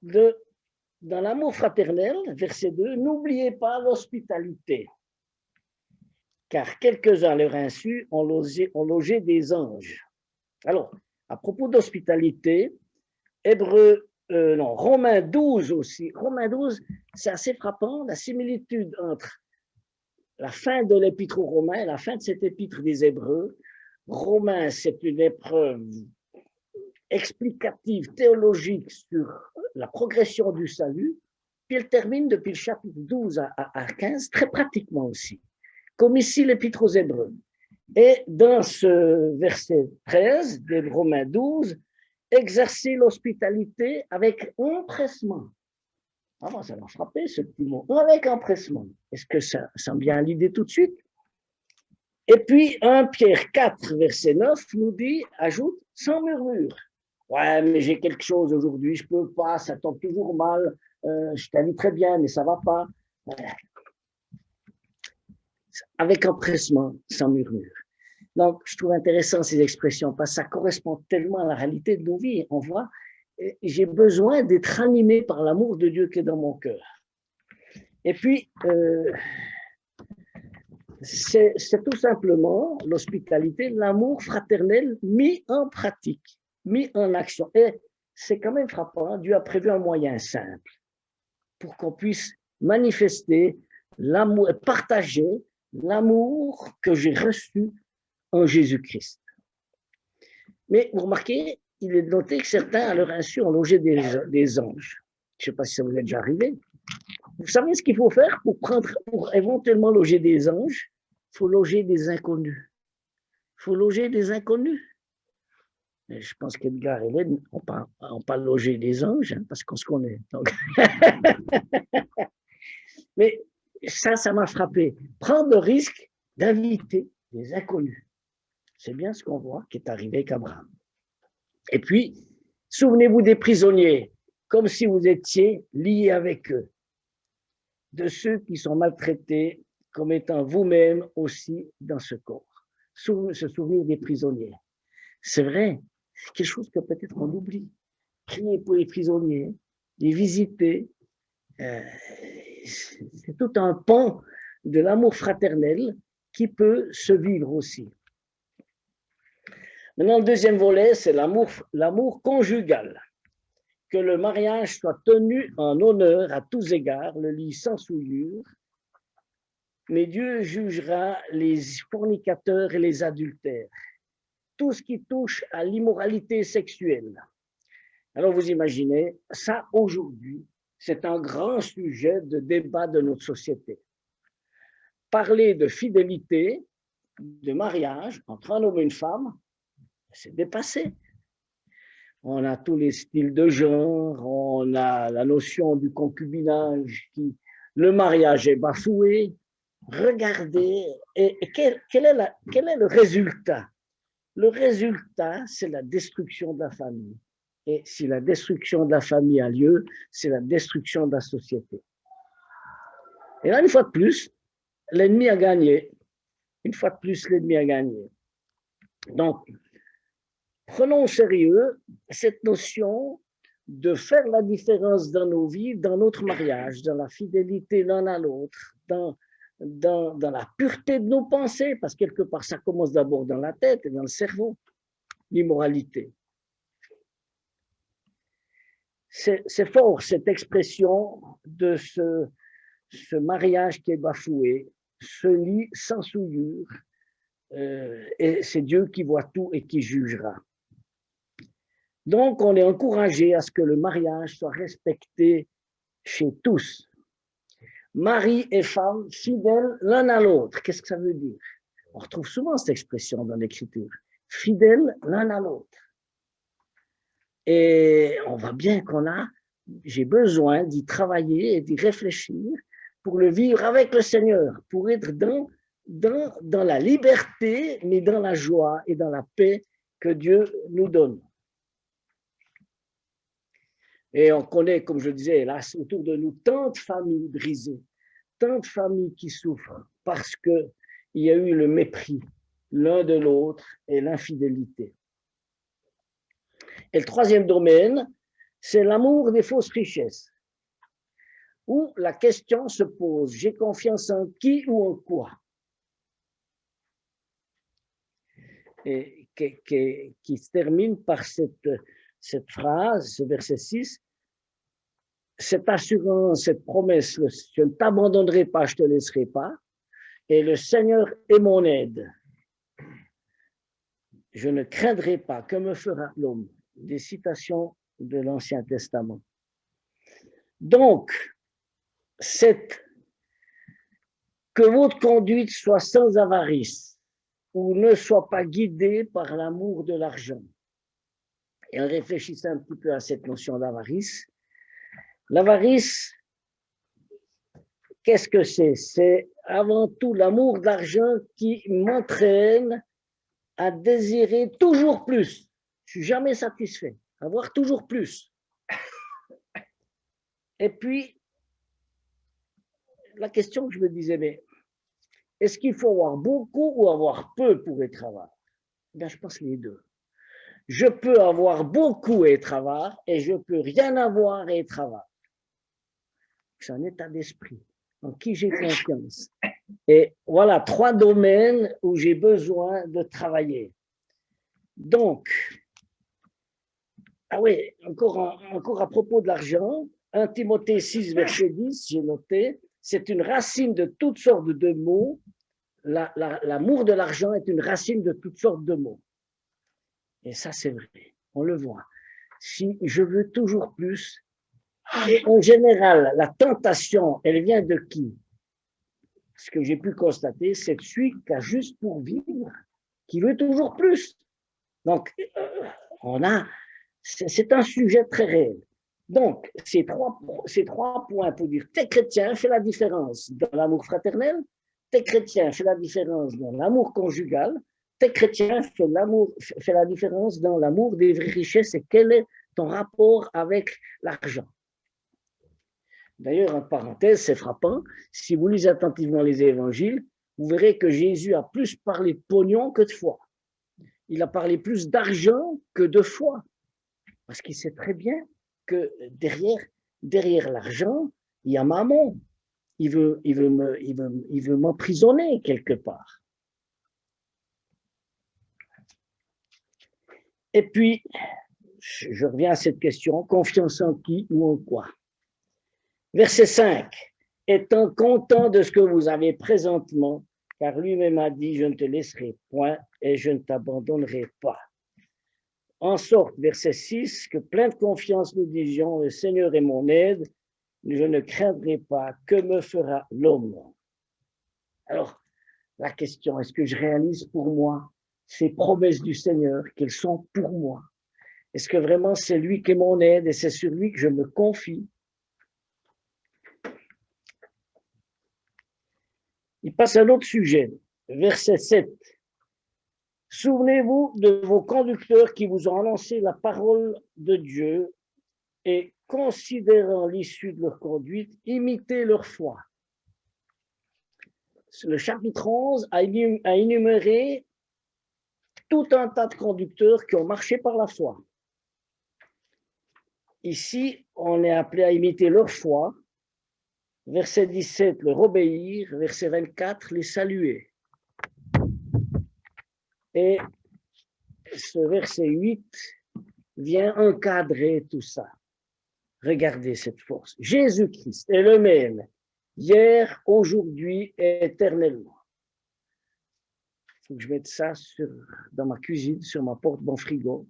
dans l'amour fraternel, verset 2, n'oubliez pas l'hospitalité, car quelques-uns à leur insu ont logé des anges. Alors, à propos d'hospitalité, Romains 12 aussi. Romains 12, c'est assez frappant, la similitude entre la fin de l'épître aux Romains, la fin de cette épître des Hébreux. Romains, c'est une épreuve explicative, théologique sur la progression du salut, puis elle termine depuis le chapitre 12 à 15, très pratiquement aussi, comme ici l'épître aux Hébreux. Et dans ce verset 13 des Romains 12, exercer l'hospitalité avec empressement. Ah, ça m'a frappé ce petit mot, avec empressement. Est-ce que ça me vient à l'idée tout de suite? Et puis 1 Pierre 4, verset 9 nous dit, ajoute, sans murmure. Ouais, mais j'ai quelque chose aujourd'hui, je peux pas, ça tombe toujours mal, je t'invite très bien, mais ça va pas. Avec empressement, sans murmure. Donc, je trouve intéressant ces expressions parce que ça correspond tellement à la réalité de nos vies. On voit, j'ai besoin d'être animé par l'amour de Dieu qui est dans mon cœur. Et puis, c'est tout simplement l'hospitalité, l'amour fraternel mis en pratique, mis en action. Et c'est quand même frappant, Dieu a prévu un moyen simple pour qu'on puisse manifester l'amour, partager l'amour que j'ai reçu en Jésus-Christ. Mais vous remarquez, il est noté que certains, à leur insu, ont logé des anges. Je ne sais pas si ça vous est déjà arrivé. Vous savez ce qu'il faut faire pour éventuellement loger des anges? Il faut loger des inconnus. Il faut loger des inconnus. Et je pense qu'Edgar et Hélène n'ont pas logé des anges, hein, parce qu'on se connaît. Donc... Mais ça m'a frappé. Prendre le risque d'inviter des inconnus. C'est bien ce qu'on voit qui est arrivé avec Abraham. Et puis, souvenez-vous des prisonniers, comme si vous étiez liés avec eux, de ceux qui sont maltraités comme étant vous-même aussi dans ce corps. Se souvenir des prisonniers. C'est vrai, c'est quelque chose que peut-être on oublie. Prier pour les prisonniers, les visiter, c'est tout un pan de l'amour fraternel qui peut se vivre aussi. Maintenant, le deuxième volet, c'est l'amour conjugal. Que le mariage soit tenu en honneur à tous égards, le lit sans souillure, mais Dieu jugera les fornicateurs et les adultères, tout ce qui touche à l'immoralité sexuelle. Alors vous imaginez, ça aujourd'hui, c'est un grand sujet de débat de notre société. Parler de fidélité, de mariage entre un homme et une femme, c'est dépassé. On a tous les styles de genre, on a la notion du concubinage, le mariage est bafoué. Regardez, et quel est le résultat? Le résultat, c'est la destruction de la famille. Et si la destruction de la famille a lieu, c'est la destruction de la société. Et là, une fois de plus, l'ennemi a gagné. Une fois de plus, l'ennemi a gagné. Donc, prenons au sérieux cette notion de faire la différence dans nos vies, dans notre mariage, dans la fidélité l'un à l'autre, dans la pureté de nos pensées, parce que quelque part, ça commence d'abord dans la tête et dans le cerveau, l'immoralité. C'est fort, cette expression de ce mariage qui est bafoué, ce lit sans souillure, et c'est Dieu qui voit tout et qui jugera. Donc, on est encouragé à ce que le mariage soit respecté chez tous. Mari et femme fidèles l'un à l'autre. Qu'est-ce que ça veut dire? On retrouve souvent cette expression dans l'Écriture. Fidèles l'un à l'autre. Et on voit bien j'ai besoin d'y travailler et d'y réfléchir pour le vivre avec le Seigneur, pour être dans la liberté, mais dans la joie et dans la paix que Dieu nous donne. Et on connaît, comme je disais, hélas, autour de nous, tant de familles brisées, tant de familles qui souffrent parce qu'il y a eu le mépris l'un de l'autre et l'infidélité. Et le troisième domaine, c'est l'amour des fausses richesses, où la question se pose, j'ai confiance en qui ou en quoi? Et qui se termine par cette phrase, ce verset 6, cette assurance, cette promesse, je ne t'abandonnerai pas, je ne te laisserai pas. et le Seigneur est mon aide. Je ne craindrai pas. Que me fera l'homme? Des citations de l'Ancien Testament. Donc, que votre conduite soit sans avarice ou ne soit pas guidée par l'amour de l'argent. Et en réfléchissant un petit peu à cette notion d'avarice, l'avarice, qu'est-ce que c'est? C'est avant tout l'amour de l'argent qui m'entraîne à désirer toujours plus. Je ne suis jamais satisfait, avoir toujours plus. Et puis, la question que je me disais, mais est-ce qu'il faut avoir beaucoup ou avoir peu pour être avare? Ben, je pense les deux. Je peux avoir beaucoup et être avare, et je peux rien avoir et être avare. C'est un état d'esprit en qui j'ai confiance. Et voilà 3 domaines où j'ai besoin de travailler. Donc, ah oui, encore à propos de l'argent, 1 Timothée 6, verset 10, j'ai noté, c'est une racine de toutes sortes de maux. L'amour de l'argent est une racine de toutes sortes de maux. Et ça, c'est vrai, on le voit. Si je veux toujours plus, et en général, la tentation, elle vient de qui? Ce que j'ai pu constater, c'est celui qui a juste pour vivre, qui veut toujours plus. Donc, c'est un sujet très réel. Donc, ces trois points pour dire, t'es chrétien, fais la différence dans l'amour fraternel, t'es chrétien, fais la différence dans l'amour conjugal, t'es chrétien, fais la différence dans l'amour des vraies richesses et quel est ton rapport avec l'argent. D'ailleurs, en parenthèse, c'est frappant, si vous lisez attentivement les évangiles, vous verrez que Jésus a plus parlé de pognon que de foi. Il a parlé plus d'argent que de foi. Parce qu'il sait très bien que derrière l'argent, il y a maman. Il veut m'emprisonner quelque part. Et puis, je reviens à cette question, confiance en qui ou en quoi? Verset 5. Étant content de ce que vous avez présentement, car lui-même a dit, je ne te laisserai point et je ne t'abandonnerai pas. En sorte, verset 6, que plein de confiance nous disions, le Seigneur est mon aide, je ne craindrai pas, que me fera l'homme? Alors, la question, est-ce que je réalise pour moi ces promesses du Seigneur, qu'elles sont pour moi? Est-ce que vraiment c'est lui qui est mon aide et c'est sur lui que je me confie? Il passe à un autre sujet, verset 7. Souvenez-vous de vos conducteurs qui vous ont annoncé la parole de Dieu et considérant l'issue de leur conduite, imitez leur foi. Le chapitre 11 a énuméré tout un tas de conducteurs qui ont marché par la foi. Ici, on est appelé à imiter leur foi. Verset 17, leur obéir. Verset 24, les saluer. Et ce verset 8 vient encadrer tout ça. Regardez cette force. Jésus-Christ est le même, hier, aujourd'hui et éternellement. Il faut que je mette ça dans ma cuisine, sur ma porte, mon frigo.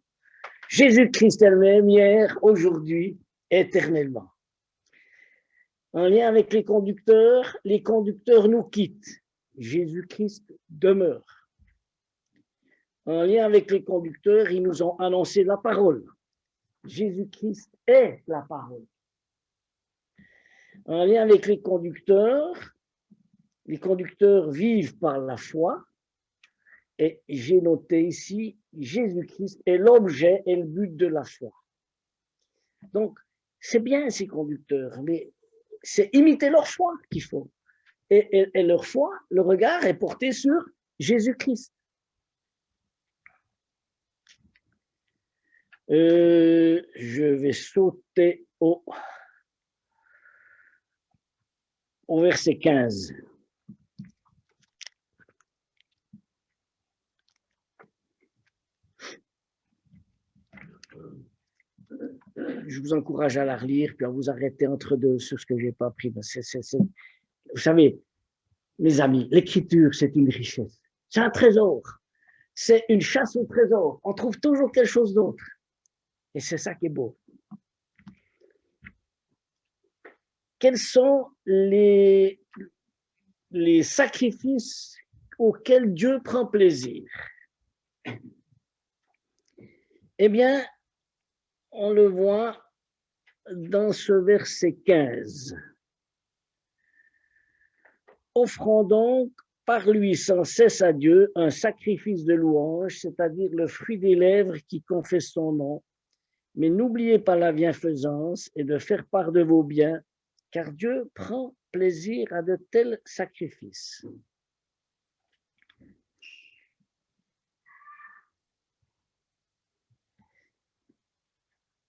Jésus-Christ est le même, hier, aujourd'hui, éternellement. En lien avec les conducteurs nous quittent. Jésus-Christ demeure. En lien avec les conducteurs, ils nous ont annoncé la parole. Jésus-Christ est la parole. En lien avec les conducteurs vivent par la foi. Et j'ai noté ici, Jésus-Christ est l'objet et le but de la foi. Donc, c'est bien ces conducteurs, mais c'est imiter leur foi qu'il faut. Et leur foi, le regard est porté sur Jésus-Christ. Je vais sauter au verset 15. Je vous encourage à la relire, puis à vous arrêter entre deux sur ce que je n'ai pas appris. Vous savez, mes amis, l'écriture, c'est une richesse. C'est un trésor. C'est une chasse au trésor. On trouve toujours quelque chose d'autre. Et c'est ça qui est beau. Quels sont les sacrifices auxquels Dieu prend plaisir? Eh bien, on le voit dans ce verset 15. Offrons donc par lui sans cesse à Dieu un sacrifice de louange, c'est-à-dire le fruit des lèvres qui confesse son nom. Mais n'oubliez pas la bienfaisance et de faire part de vos biens, car Dieu prend plaisir à de tels sacrifices.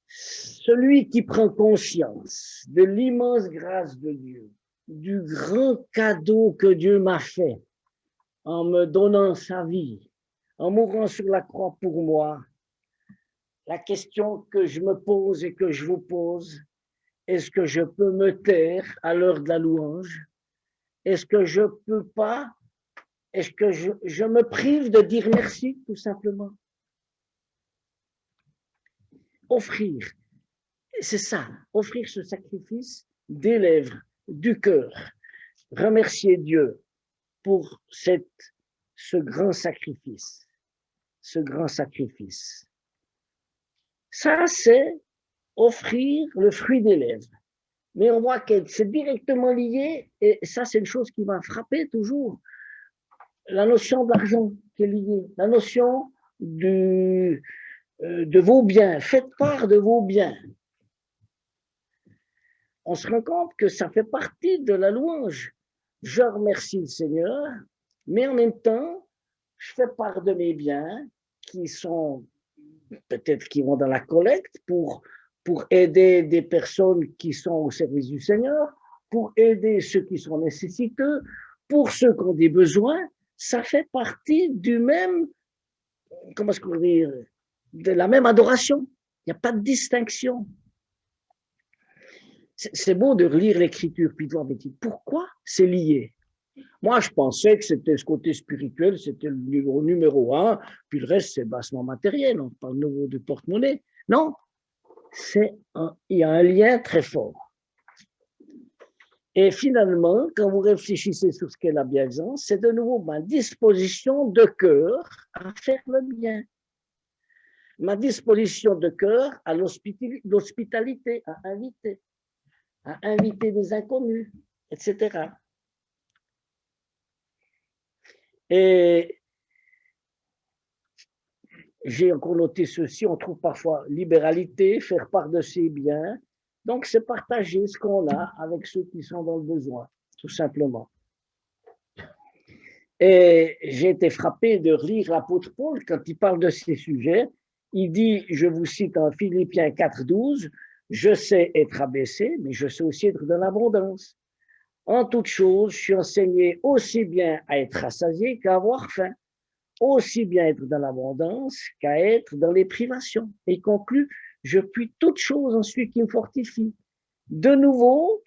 Celui qui prend conscience de l'immense grâce de Dieu, du grand cadeau que Dieu m'a fait en me donnant sa vie, en mourant sur la croix pour moi, la question que je me pose et que je vous pose, est-ce que je peux me taire à l'heure de la louange? Est-ce que je peux pas? Est-ce que je me prive de dire merci, tout simplement? Offrir, c'est ça, offrir ce sacrifice des lèvres, du cœur, remercier Dieu pour ce grand sacrifice, ce grand sacrifice. Ça, c'est offrir le fruit des lèvres. Mais on voit que c'est directement lié, et ça, c'est une chose qui m'a frappé toujours, la notion d'argent qui est liée, la notion de vos biens, faites part de vos biens. On se rend compte que ça fait partie de la louange. Je remercie le Seigneur, mais en même temps, je fais part de mes biens qui sont peut-être qui vont dans la collecte pour aider des personnes qui sont au service du Seigneur, pour aider ceux qui sont nécessiteux, pour ceux qui ont des besoins. Ça fait partie du même, comment est-ce qu'on dit, de la même adoration. Il n'y a pas de distinction. C'est beau de lire l'écriture puis de voir, mais pourquoi c'est lié? Moi, je pensais que c'était ce côté spirituel, c'était le numéro un, puis le reste, c'est bassement matériel, on parle de porte-monnaie. Non, il y a un lien très fort. Et finalement, quand vous réfléchissez sur ce qu'est la bienfaisance, c'est de nouveau ma disposition de cœur à faire le bien. Ma disposition de cœur à l'hospitalité, à inviter des inconnus, etc. Et j'ai encore noté ceci, on trouve parfois libéralité, faire part de ses biens. Donc, c'est partager ce qu'on a avec ceux qui sont dans le besoin, tout simplement. Et j'ai été frappé de lire l'apôtre Paul quand il parle de ces sujets. Il dit, je vous cite en Philippiens 4,12, je sais être abaissé, mais je sais aussi être dans l'abondance. En toute chose, je suis enseigné aussi bien à être rassasié qu'à avoir faim, aussi bien être dans l'abondance qu'à être dans les privations. Et il conclut, je puis toute chose en celui qui me fortifie. De nouveau,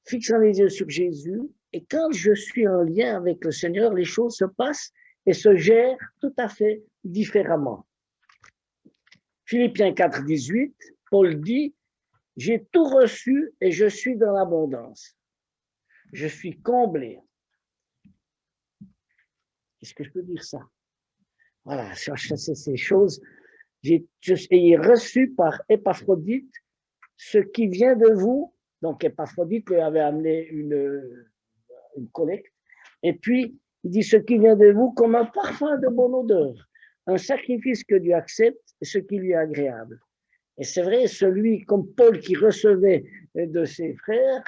fixant les yeux sur Jésus, et quand je suis en lien avec le Seigneur, les choses se passent et se gèrent tout à fait différemment. Philippiens 4,18, Paul dit, j'ai tout reçu et je suis dans l'abondance. Je suis comblé. Qu'est-ce que je peux dire ça? Voilà, c'est ces choses. J'ai reçu par Épaphrodite ce qui vient de vous. Donc Épaphrodite lui avait amené une collecte. Et puis, il dit ce qui vient de vous comme un parfum de bonne odeur, un sacrifice que Dieu accepte et ce qui lui est agréable. Et c'est vrai, celui comme Paul qui recevait de ses frères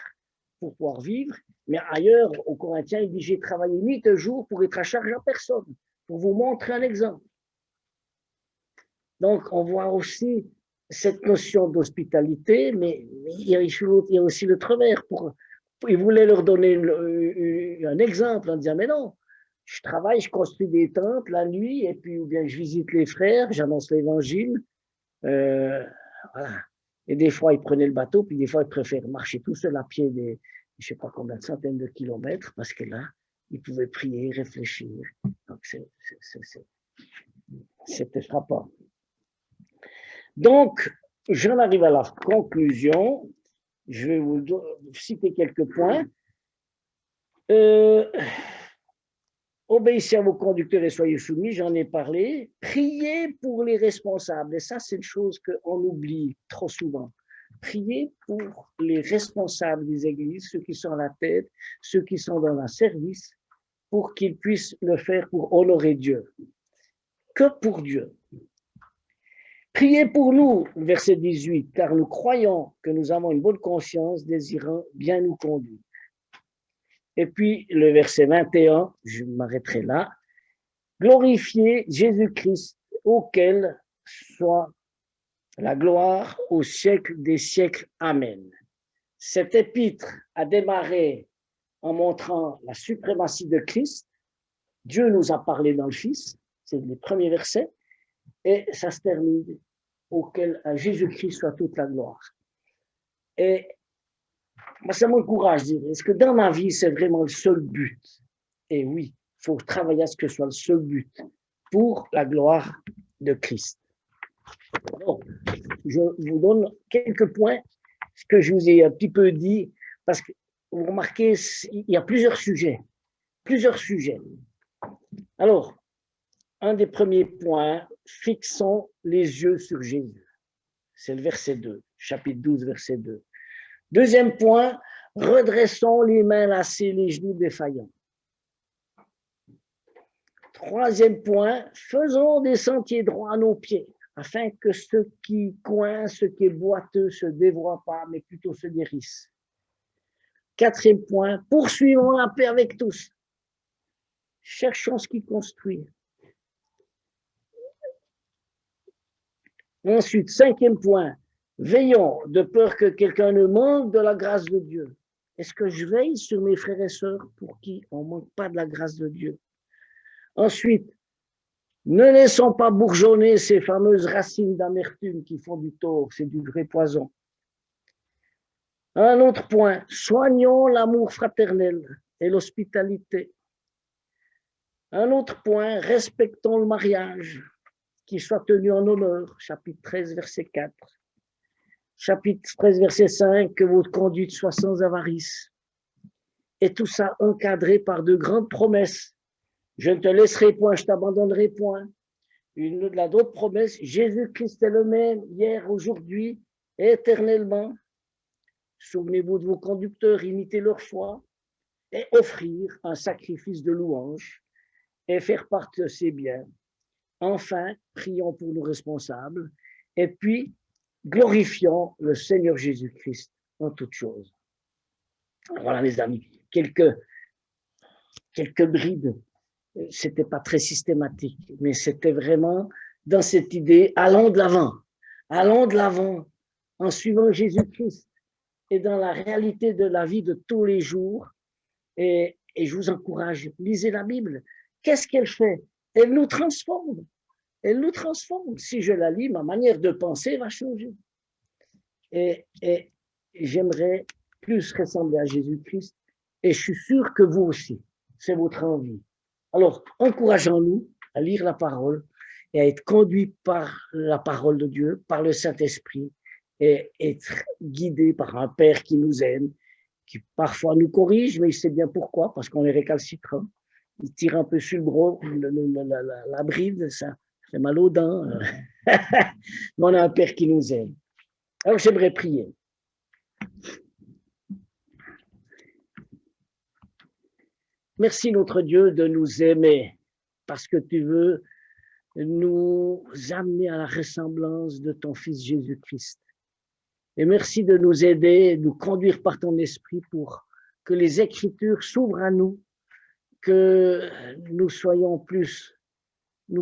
pour pouvoir vivre, mais ailleurs, au Corinthiens, il dit, j'ai travaillé nuit et jour pour être à charge à personne, pour vous montrer un exemple. Donc, on voit aussi cette notion d'hospitalité, mais il y a aussi le travers. Il voulait leur donner un exemple en disant, mais non, je travaille, je construis des tentes la nuit, et puis ou bien je visite les frères, j'annonce l'évangile. Voilà. Et des fois, ils prenaient le bateau, puis des fois, ils préfèrent marcher tout seul à pied je ne sais pas combien de centaines de kilomètres, parce que là, il pouvait prier, réfléchir. Donc, c'était frappant. Donc, j'en arrive à la conclusion. Je vais vous citer quelques points. Obéissez à vos conducteurs et soyez soumis, j'en ai parlé. Priez pour les responsables. Et ça, c'est une chose qu'on oublie trop souvent. Priez pour les responsables des églises, ceux qui sont à la tête, ceux qui sont dans le service, pour qu'ils puissent le faire pour honorer Dieu. Que pour Dieu. Priez pour nous, verset 18, car nous croyons que nous avons une bonne conscience, désirant bien nous conduire. Et puis le verset 21, je m'arrêterai là. Glorifiez Jésus-Christ, auquel soit la gloire au siècle des siècles. Amen. Cet épître a démarré en montrant la suprématie de Christ. Dieu nous a parlé dans le Fils, c'est les premiers versets, et ça se termine, auquel à Jésus-Christ soit toute la gloire. Et moi, ça m'encourage, est-ce que dans ma vie, c'est vraiment le seul but? Et oui, il faut travailler à ce que ce soit le seul but pour la gloire de Christ. Alors, je vous donne quelques points, ce que je vous ai un petit peu dit, parce que vous remarquez, il y a plusieurs sujets. Alors, un des premiers points, fixons les yeux sur Jésus. C'est le verset 2, chapitre 12, verset 2. Deuxième point, redressons les mains lassées, les genoux défaillants. Troisième point, faisons des sentiers droits à nos pieds, afin que ce qui coince, ce qui est boiteux, se dévoie pas, mais plutôt se guérisse. Quatrième point, poursuivons la paix avec tous. Cherchons ce qui construit. Ensuite, cinquième point, veillons de peur que quelqu'un ne manque de la grâce de Dieu. Est-ce que je veille sur mes frères et sœurs pour qui on ne manque pas de la grâce de Dieu? Ensuite, ne laissons pas bourgeonner ces fameuses racines d'amertume qui font du tort, c'est du vrai poison. Un autre point, soignons l'amour fraternel et l'hospitalité. Un autre point, respectons le mariage, qui soit tenu en honneur, chapitre 13, verset 4. Chapitre 13, verset 5, que votre conduite soit sans avarice. Et tout ça encadré par de grandes promesses. Je ne te laisserai point, je t'abandonnerai point. Une de la d'autres promesses, Jésus-Christ est le même, hier, aujourd'hui, éternellement. Souvenez-vous de vos conducteurs, imitez leur foi et offrir un sacrifice de louange et faire part de ses biens. Enfin, prions pour nos responsables et puis glorifions le Seigneur Jésus-Christ en toutes choses. Voilà les amis, quelques brides. C'était pas très systématique, mais c'était vraiment dans cette idée, allons de l'avant en suivant Jésus-Christ et dans la réalité de la vie de tous les jours. Et je vous encourage, lisez la Bible. Qu'est-ce qu'elle fait? Elle nous transforme. Si je la lis, ma manière de penser va changer. Et j'aimerais plus ressembler à Jésus-Christ. Et je suis sûr que vous aussi, c'est votre envie. Alors, encourageons-nous à lire la parole et à être conduits par la parole de Dieu, par le Saint-Esprit, et être guidés par un Père qui nous aime, qui parfois nous corrige, mais il sait bien pourquoi, parce qu'on est récalcitrant. Il tire un peu sur le bras, la bride, ça fait mal aux dents. Mais on a un Père qui nous aime. Alors, j'aimerais prier. Merci, notre Dieu, de nous aimer, parce que tu veux nous amener à la ressemblance de ton Fils Jésus-Christ. Et merci de nous aider, de nous conduire par ton esprit pour que les Écritures s'ouvrent à nous, que nous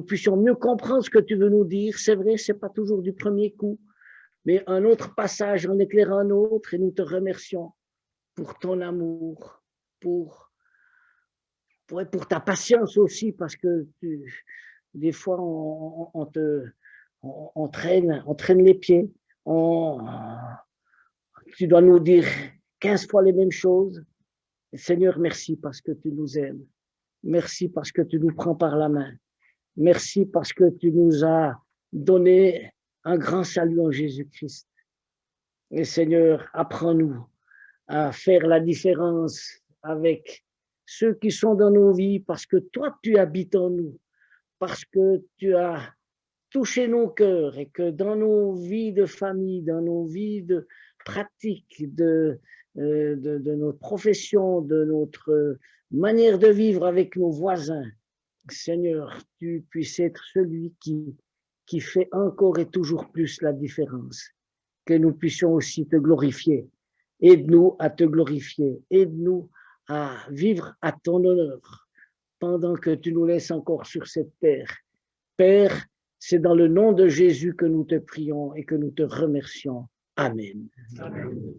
puissions mieux comprendre ce que tu veux nous dire. C'est vrai, c'est pas toujours du premier coup, mais un autre passage en éclaire un autre, et nous te remercions pour ton amour, pour ta patience aussi, parce que des fois on traîne les pieds. Tu dois nous dire 15 fois les mêmes choses. Et Seigneur, merci parce que tu nous aimes. Merci parce que tu nous prends par la main. Merci parce que tu nous as donné un grand salut en Jésus-Christ. Et Seigneur, apprends-nous à faire la différence avec ceux qui sont dans nos vies parce que toi, tu habites en nous, parce que tu as touché nos cœurs et que dans nos vies de famille, dans nos vies de pratique, de notre profession, de notre manière de vivre avec nos voisins, Seigneur, tu puisses être celui qui fait encore et toujours plus la différence. Que nous puissions aussi te glorifier. Aide-nous à te glorifier. Aide-nous à vivre à ton honneur pendant que tu nous laisses encore sur cette terre. Père, c'est dans le nom de Jésus que nous te prions et que nous te remercions. Amen. Amen.